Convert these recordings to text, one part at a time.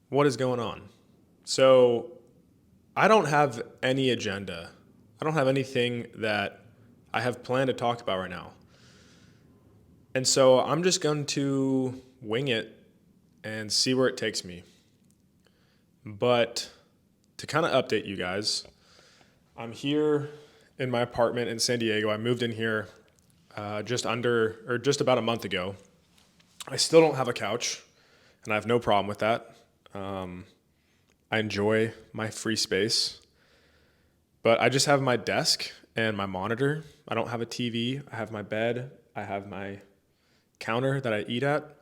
What is going on? So, I don't have any agenda. I don't have anything that I have planned to talk about right now. And so, I'm just going to wing it and see where it takes me. But to kind of update you guys, I'm here in my apartment in San Diego. I moved in here just about a month ago. I still don't have a couch, and I have no problem with that. Um, I enjoy my free space. But I just have my desk and my monitor. I don't have a TV. I have my bed. I have my counter that I eat at.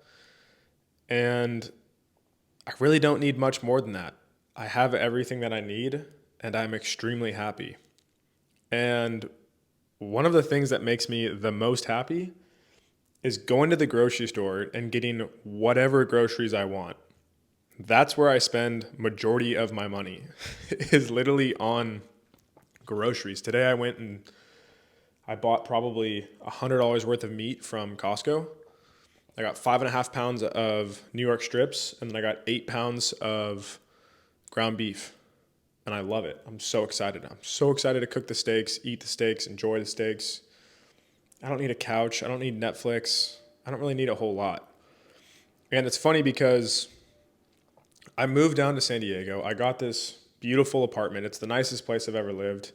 And I really don't need much more than that. I have everything that I need and I'm extremely happy. And one of the things that makes me the most happy is going to the grocery store and getting whatever groceries I want. That's where I spend majority of my money is literally on groceries. Today I went and I bought probably $100 worth of meat from Costco. I got 5.5 pounds of New York strips, and then I got 8 pounds of ground beef. And I love it. I'm so excited. I'm so excited to cook the steaks, eat the steaks, enjoy the steaks. I don't need a couch. I don't need Netflix. I don't really need a whole lot. And it's funny because I moved down to San Diego. I got this beautiful apartment. It's the nicest place I've ever lived.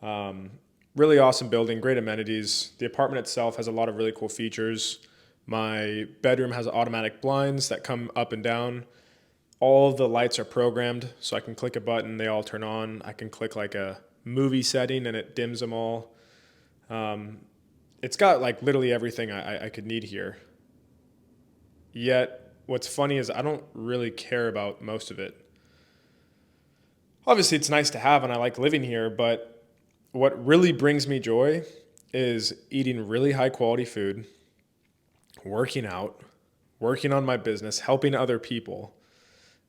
Um, Really awesome building, great amenities. The apartment itself has a lot of really cool features. My bedroom has automatic blinds that come up and down. All of the lights are programmed, so I can click a button, they all turn on. I can click like a movie setting and it dims them all. Um, it's got like literally everything I could need here. Yet, what's funny is I don't really care about most of it. Obviously, it's nice to have and I like living here, but what really brings me joy is eating really high quality food, working out, working on my business, helping other people.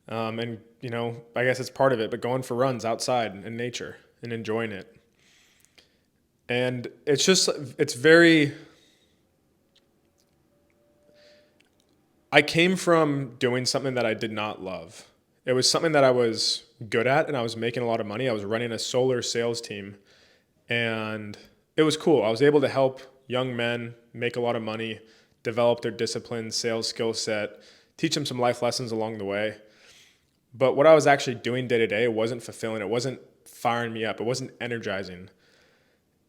And, I guess it's part of it, but going for runs outside in nature and enjoying it. And it's very, I came from doing something that I did not love. It was something that I was good at and I was making a lot of money. I was running a solar sales team and it was cool. I was able to help young men make a lot of money, develop their discipline, sales skill set, teach them some life lessons along the way. But what I was actually doing day to day wasn't fulfilling. It wasn't firing me up. It wasn't energizing.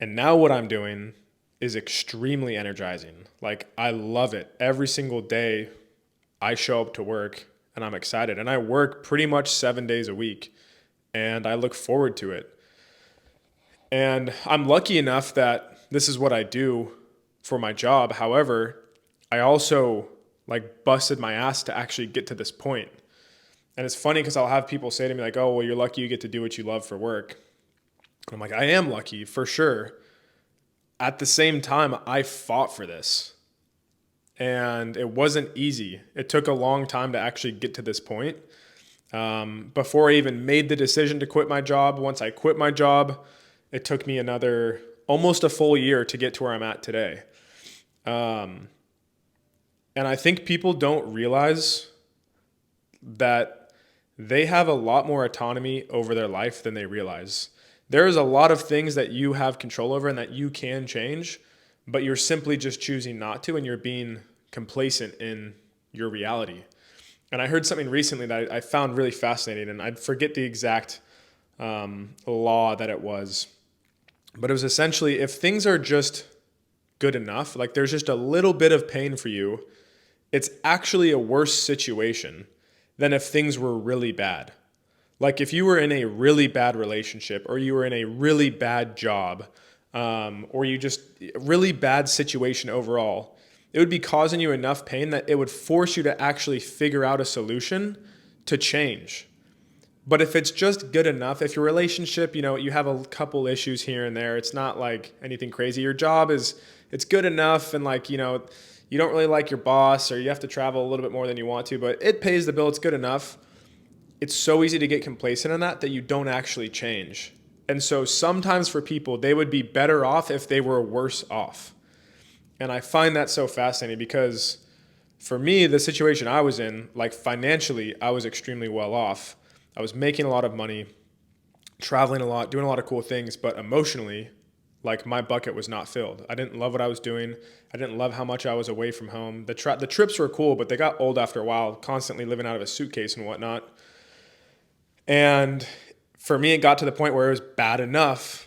And now what I'm doing is extremely energizing. Like I love it. Every single day I show up to work and I'm excited. And I work pretty much 7 days a week and I look forward to it. And I'm lucky enough that this is what I do for my job. However, I also like busted my ass to actually get to this point. And it's funny because I'll have people say to me like, "Oh, well, you're lucky you get to do what you love for work." And I'm like, "I am lucky for sure." At the same time, I fought for this. And it wasn't easy. It took a long time to actually get to this point. Before I even made the decision to quit my job, once I quit my job, it took me another almost a full year to get to where I'm at today. Um, and I think people don't realize that they have a lot more autonomy over their life than they realize. There's a lot of things that you have control over and that you can change, but you're simply just choosing not to and you're being complacent in your reality. And I heard something recently that I found really fascinating, and I forget the exact law that it was, but it was essentially if things are just good enough, like there's just a little bit of pain for you, it's actually a worse situation than if things were really bad. Like if you were in a really bad relationship or you were in a really bad job or you just really bad situation overall, it would be causing you enough pain that it would force you to actually figure out a solution to change. But if it's just good enough, if your relationship, you have a couple issues here and there, it's not like anything crazy. Your job it's good enough and like, you don't really like your boss or you have to travel a little bit more than you want to, but it pays the bill, it's good enough. It's so easy to get complacent in that you don't actually change. And so sometimes for people, they would be better off if they were worse off. And I find that so fascinating because for me, the situation I was in, like financially, I was extremely well off. I was making a lot of money, traveling a lot, doing a lot of cool things, but emotionally, like my bucket was not filled. I didn't love what I was doing. I didn't love how much I was away from home. The trips were cool, but they got old after a while, constantly living out of a suitcase and whatnot. And for me, it got to the point where it was bad enough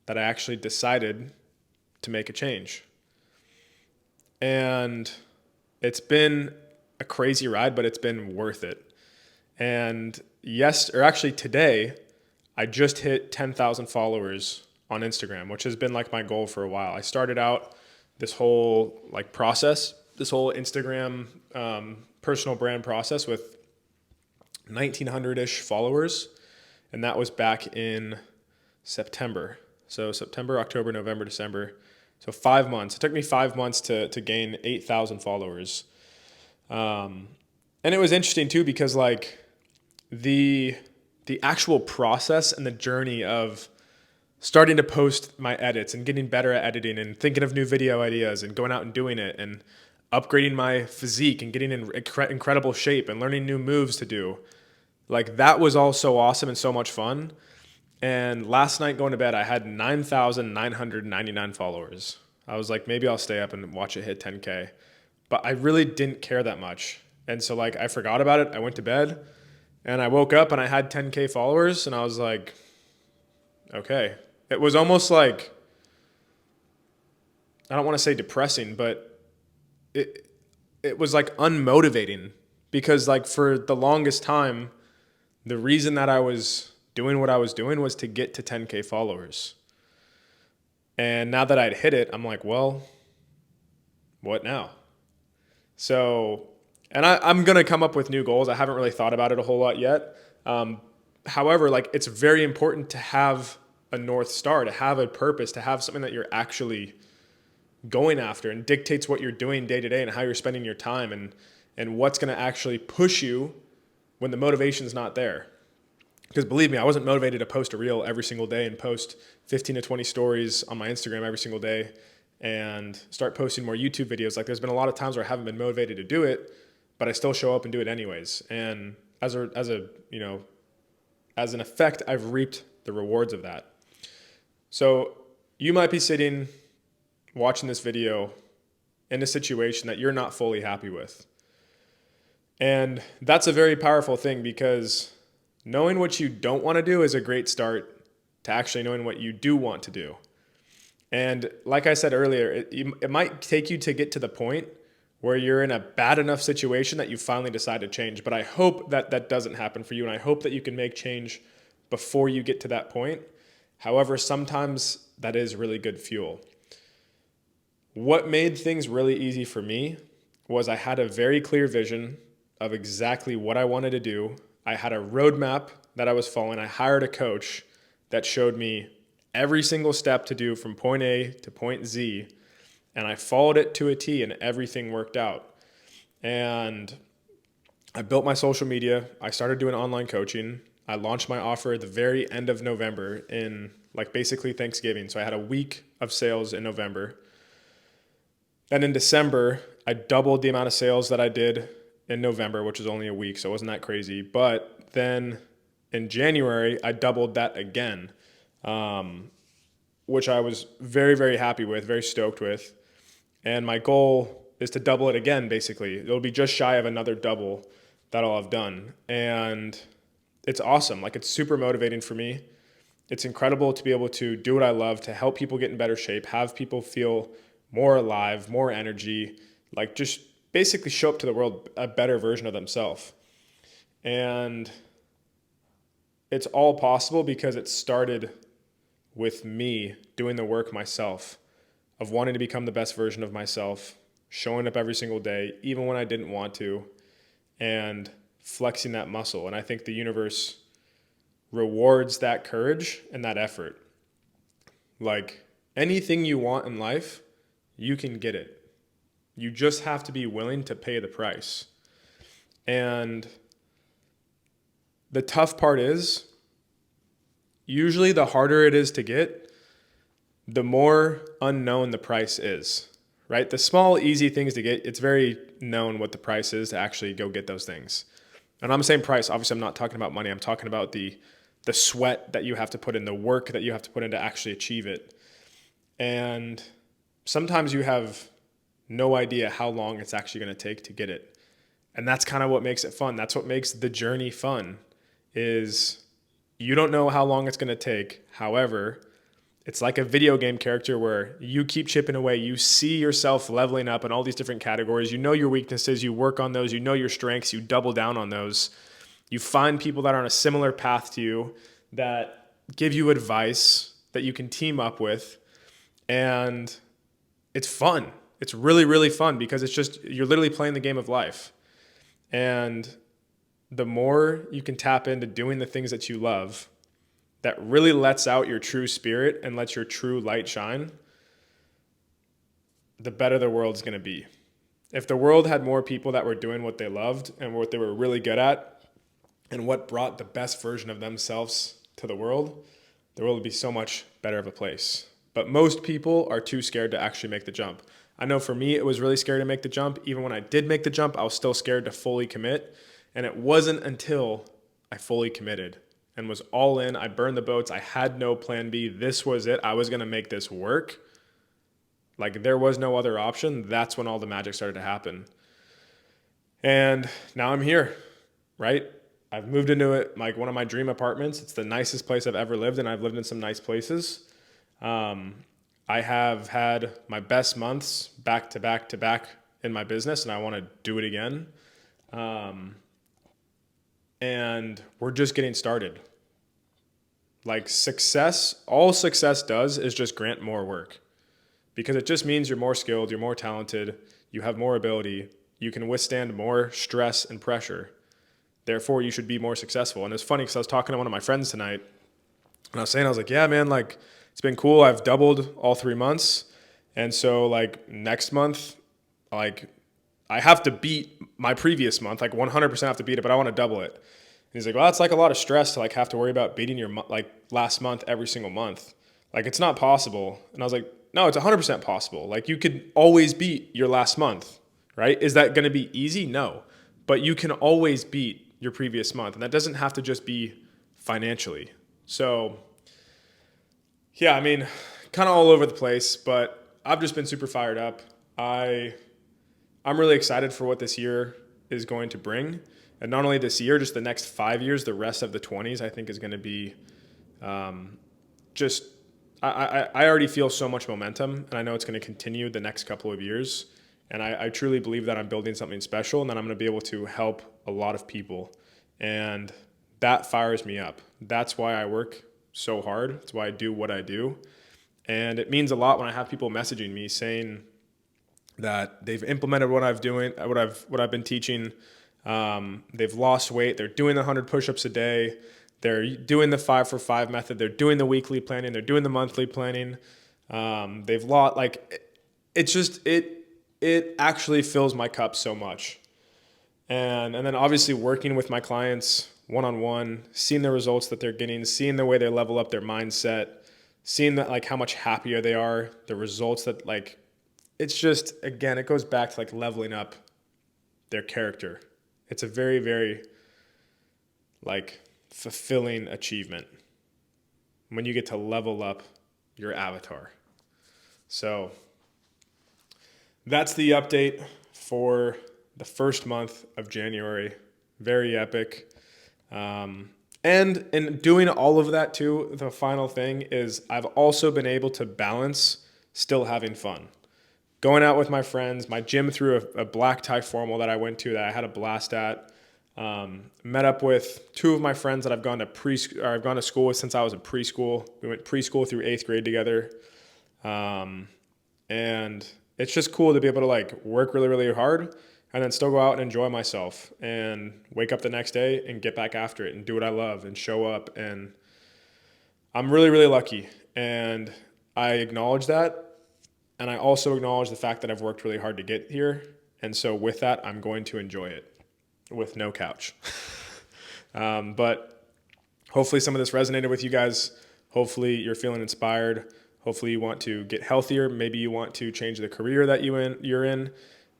that I actually decided to make a change. And it's been a crazy ride, but it's been worth it. And actually today, I just hit 10,000 followers on Instagram, which has been like my goal for a while. I started out this whole like process, this whole Instagram personal brand process with 1,900-ish followers. And that was back in September. So September, October, November, December. So 5 months. It took me 5 months to gain 8,000 followers. And it was interesting too, because like the actual process and the journey of starting to post my edits and getting better at editing and thinking of new video ideas and going out and doing it and upgrading my physique and getting in incredible shape and learning new moves to do. Like that was all so awesome and so much fun. And last night going to bed, I had 9,999 followers. I was like, maybe I'll stay up and watch it hit 10K. But I really didn't care that much. And so like I forgot about it. I went to bed and I woke up and I had 10K followers and I was like, okay. It was almost like, I don't want to say depressing, but it was like unmotivating, because like for the longest time, the reason that I was doing what I was doing was to get to 10K followers. And now that I'd hit it, I'm like, well, what now? So, and I'm going to come up with new goals. I haven't really thought about it a whole lot yet. However, like it's very important to have a North Star, to have a purpose, to have something that you're actually going after and dictates what you're doing day to day and how you're spending your time and what's going to actually push you when the motivation's not there. Because believe me, I wasn't motivated to post a reel every single day and post 15 to 20 stories on my Instagram every single day and start posting more YouTube videos. Like there's been a lot of times where I haven't been motivated to do it, but I still show up and do it anyways. And as an effect, I've reaped the rewards of that. So you might be sitting watching this video in a situation that you're not fully happy with. And that's a very powerful thing, because knowing what you don't want to do is a great start to actually knowing what you do want to do. And like I said earlier, it might take you to get to the point where you're in a bad enough situation that you finally decide to change. But I hope that that doesn't happen for you. And I hope that you can make change before you get to that point. However, sometimes that is really good fuel. What made things really easy for me was I had a very clear vision of exactly what I wanted to do. I had a roadmap that I was following. I hired a coach that showed me every single step to do from point A to point Z, and I followed it to a T, and everything worked out. And I built my social media. I started doing online coaching. I launched my offer at the very end of November, in like basically Thanksgiving. So I had a week of sales in November. And in December, I doubled the amount of sales that I did in November, which was only a week, so it wasn't that crazy. But then in January, I doubled that again, which I was very, very happy with, very stoked with. And my goal is to double it again, basically. It'll be just shy of another double that I'll have done. And it's awesome. Like, it's super motivating for me. It's incredible to be able to do what I love, to help people get in better shape, have people feel more alive, more energy, like just basically show up to the world a better version of themselves. And it's all possible because it started with me doing the work myself, of wanting to become the best version of myself, showing up every single day, even when I didn't want to, and flexing that muscle. And I think the universe rewards that courage and that effort. Like, anything you want in life, you can get it. You just have to be willing to pay the price. And the tough part is, usually the harder it is to get, the more unknown the price is, right? The small, easy things to get, it's very known what the price is to actually go get those things. And I'm saying price, obviously I'm not talking about money. I'm talking about the sweat that you have to put in, the work that you have to put in to actually achieve it. And sometimes you have no idea how long it's actually going to take to get it. And that's kind of what makes it fun. That's what makes the journey fun, is you don't know how long it's going to take. However, it's like a video game character where you keep chipping away. You see yourself leveling up in all these different categories. You know your weaknesses. You work on those. You know your strengths. You double down on those. You find people that are on a similar path to you that give you advice that you can team up with. And it's fun. It's really, really fun because it's just, you're literally playing the game of life. And the more you can tap into doing the things that you love, that really lets out your true spirit and lets your true light shine, the better the world's going to be. If the world had more people that were doing what they loved and what they were really good at and what brought the best version of themselves to the world would be so much better of a place. But most people are too scared to actually make the jump. I know for me, it was really scary to make the jump. Even when I did make the jump, I was still scared to fully commit. And it wasn't until I fully committed and was all in. I burned the boats. I had no plan B. This was it. I was going to make this work. Like, there was no other option. That's when all the magic started to happen. And now I'm here, right? I've moved into it, like one of my dream apartments. It's the nicest place I've ever lived, and I've lived in some nice places. I have had my best months back to back to back in my business, and I want to do it again. And we're just getting started. Like, success, all success does is just grant more work, because it just means you're more skilled, you're more talented, you have more ability, you can withstand more stress and pressure. Therefore, you should be more successful. And it's funny because I was talking to one of my friends tonight, and I was like, yeah, man, like, it's been cool. I've doubled all 3 months. And so, like, next month, like, I have to beat my previous month, like 100% have to beat it, but I want to double it. And he's like, well, that's like a lot of stress to like have to worry about beating your like last month every single month. Like, it's not possible. And I was like, no, it's 100% possible. Like, you could always beat your last month, right? Is that going to be easy? No. But you can always beat your previous month. And that doesn't have to just be financially. So, yeah, I mean, kind of all over the place, but I've just been super fired up. I'm really excited for what this year is going to bring. And not only this year, just the next 5 years, the rest of the 20s, I think is going to be just, I already feel so much momentum, and I know it's going to continue the next couple of years. And I truly believe that I'm building something special and that I'm going to be able to help a lot of people. And that fires me up. That's why I work so hard. That's why I do what I do. And it means a lot when I have people messaging me saying that they've implemented what I've been teaching. They've lost weight. They're doing the 100 push-ups a day. They're doing the 5-for-5 method. They're doing the weekly planning. They're doing the monthly planning. They've lost, like, it's just, it actually fills my cup so much. And then obviously working with my clients one-on-one, seeing the results that they're getting, seeing the way they level up their mindset, seeing that, like, how much happier they are, the results that, like, it's just, again, it goes back to like leveling up their character. It's a very, very like fulfilling achievement when you get to level up your avatar. So that's the update for the first month of January. Very epic. And in doing all of that too, the final thing is I've also been able to balance still having fun. Going out with my friends, my gym through a black tie formal that I went to that I had a blast at. Met up with two of my friends that I've gone to school with since I was in preschool. We went preschool through 8th grade together. And it's just cool to be able to like work really, really hard and then still go out and enjoy myself and wake up the next day and get back after it and do what I love and show up. And I'm really, really lucky. And I acknowledge that. And I also acknowledge the fact that I've worked really hard to get here. And so with that, I'm going to enjoy it with no couch. But hopefully some of this resonated with you guys. Hopefully you're feeling inspired. Hopefully you want to get healthier. Maybe you want to change the career that you're in.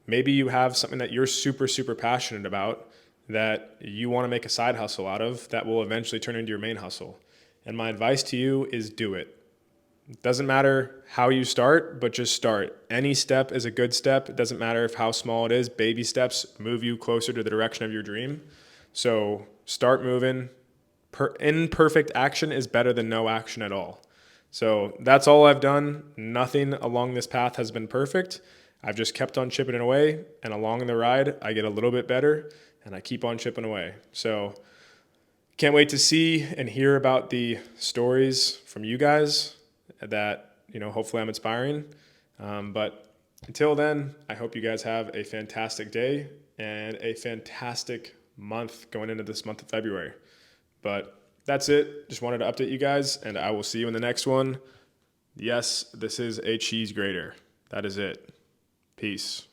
Maybe you have something that you're super, super passionate about that you want to make a side hustle out of that will eventually turn into your main hustle. And my advice to you is do it. It doesn't matter how you start, but just start. Any step is a good step. It doesn't matter if how small it is. Baby steps move you closer to the direction of your dream. So start moving. Imperfect action is better than no action at all. So that's all I've done. Nothing along this path has been perfect. I've just kept on chipping it away, and along the ride, I get a little bit better, and I keep on chipping away. So can't wait to see and hear about the stories from you guys that, hopefully I'm inspiring. But until then, I hope you guys have a fantastic day and a fantastic month going into this month of February. But that's it. Just wanted to update you guys, and I will see you in the next one. Yes, this is a cheese grater. That is it. Peace.